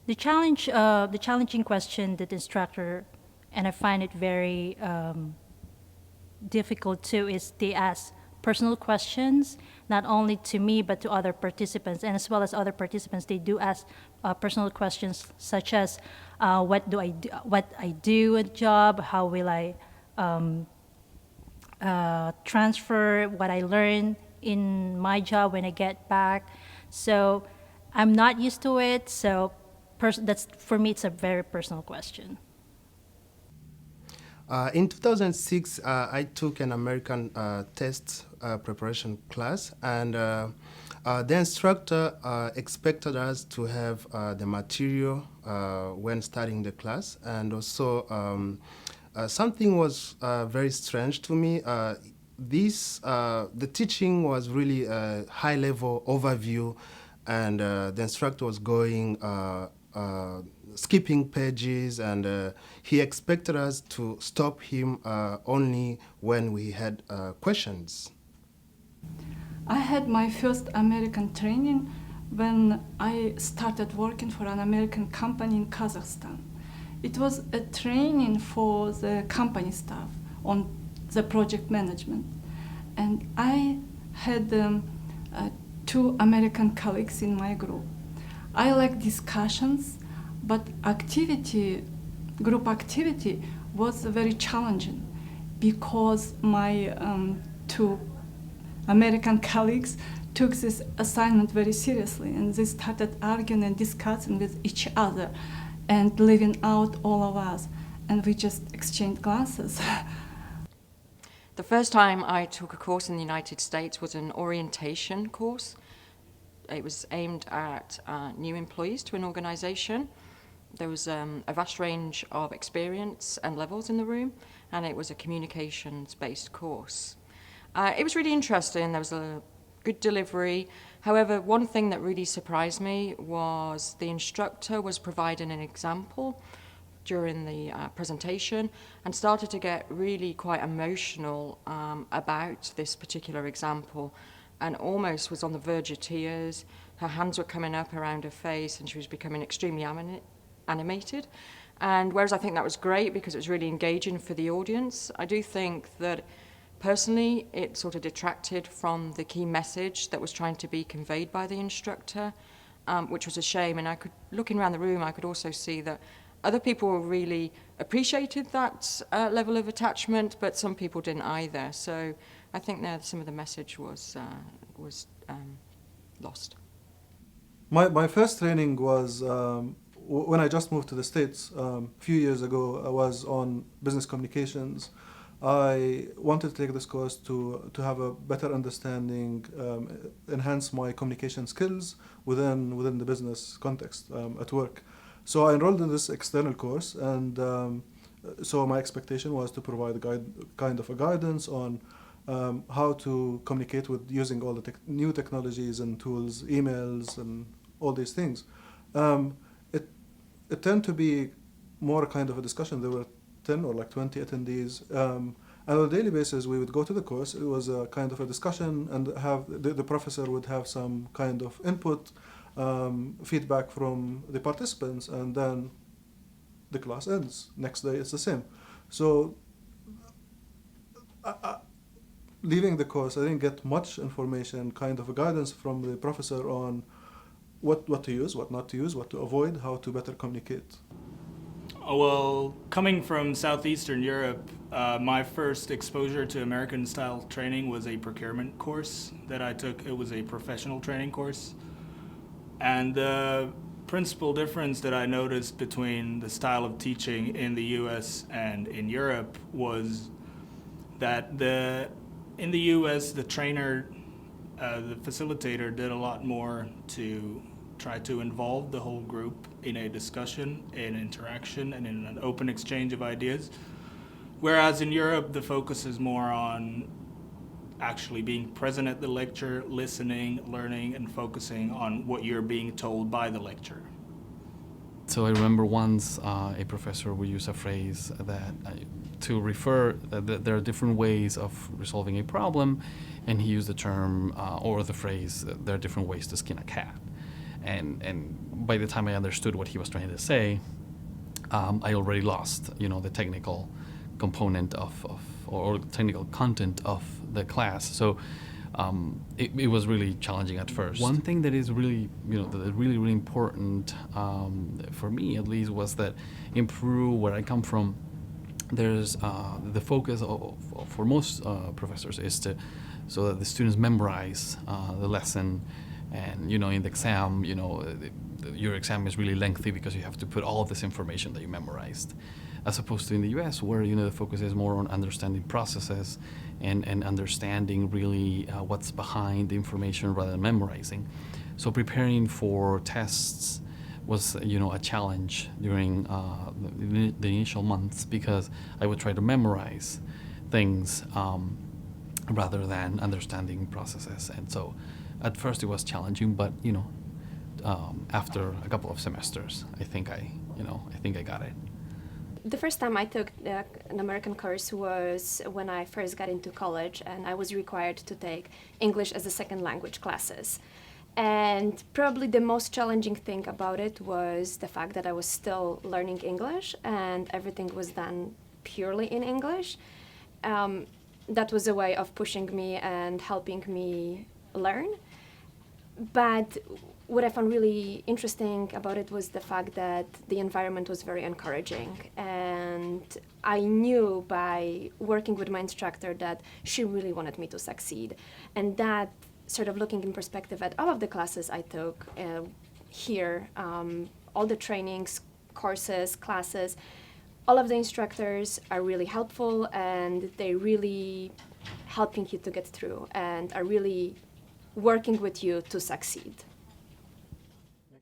The challenging question that the instructor, and I find it very difficult too, is they ask personal questions, not only to me but to other participants, and as well as other participants, they do ask personal questions such as what I do at job, how will I transfer what I learn in my job when I get back. So I'm not used to it. So that's for me. It's a very personal question. In 2006, I took an American test preparation class, and the instructor expected us to have the material when starting the class, and also something was very strange to me. The teaching was really a high-level overview, and the instructor was going skipping pages, and he expected us to stop him only when we had questions. I had my first American training when I started working for an American company in Kazakhstan. It was a training for the company staff on the project management. And I had two American colleagues in my group. I like discussions, but group activity was very challenging because my two American colleagues took this assignment very seriously, and they started arguing and discussing with each other and leaving out all of us, and we just exchanged glances. The first time I took a course in the United States was an orientation course. It was aimed at new employees to an organization. There was a vast range of experience and levels in the room, and it was a communications-based course. It was really interesting. There was a good delivery. However, one thing that really surprised me was the instructor was providing an example during the presentation and started to get really quite emotional about this particular example, and almost was on the verge of tears. Her hands were coming up around her face and she was becoming extremely animated. And whereas I think that was great because it was really engaging for the audience, I do think that personally it sort of detracted from the key message that was trying to be conveyed by the instructor, which was a shame. And looking around the room, I could also see that other people really appreciated that level of attachment, but some people didn't either. So I think that some of the message was lost. My first training was when I just moved to the States a few years ago. I was on business communications. I wanted to take this course to have a better understanding, enhance my communication skills within the business context at work. So I enrolled in this external course, and so my expectation was to provide kind of a guidance on how to communicate with using all the new technologies and tools, emails, and all these things. It tended to be more kind of a discussion. There were 10 or like 20 attendees. And on a daily basis, we would go to the course. It was a kind of a discussion, and have the professor would have some kind of input, feedback from the participants, and then the class ends. Next day, it's the same. So leaving the course, I didn't get much information, kind of a guidance from the professor on what to use, what not to use, what to avoid, how to better communicate. Well, coming from Southeastern Europe, my first exposure to American-style training was a procurement course that I took. It was a professional training course. And the principal difference that I noticed between the style of teaching in the US and in Europe was that in the US, the trainer, the facilitator did a lot more to try to involve the whole group in a discussion, in interaction, and in an open exchange of ideas. Whereas in Europe, the focus is more on actually being present at the lecture, listening, learning, and focusing on what you're being told by the lecturer. So I remember once a professor would use a phrase that to refer that there are different ways of resolving a problem, and he used the term or the phrase, there are different ways to skin a cat. And by the time I understood what he was trying to say, I already lost, the technical component or technical content of the class. So it was really challenging at first. One thing that is really, really important for me at least was that in Peru, where I come from, there's the focus for most professors is so that the students memorize the lesson, and in the exam, your exam is really lengthy because you have to put all of this information that you memorized, as opposed to in the U.S. where the focus is more on understanding processes and understanding really what's behind the information rather than memorizing. So preparing for tests was a challenge during the initial months, because I would try to memorize things rather than understanding processes. And so at first it was challenging, but after a couple of semesters, I think I got it. The first time I took an American course was when I first got into college, and I was required to take English as a second language classes. And probably the most challenging thing about it was the fact that I was still learning English and everything was done purely in English. That was a way of pushing me and helping me learn. But what I found really interesting about it was the fact that the environment was very encouraging. And I knew by working with my instructor that she really wanted me to succeed. And that, sort of looking in perspective at all of the classes I took here, all the trainings, courses, classes, all of the instructors are really helpful, and they really helping you to get through and are really working with you to succeed.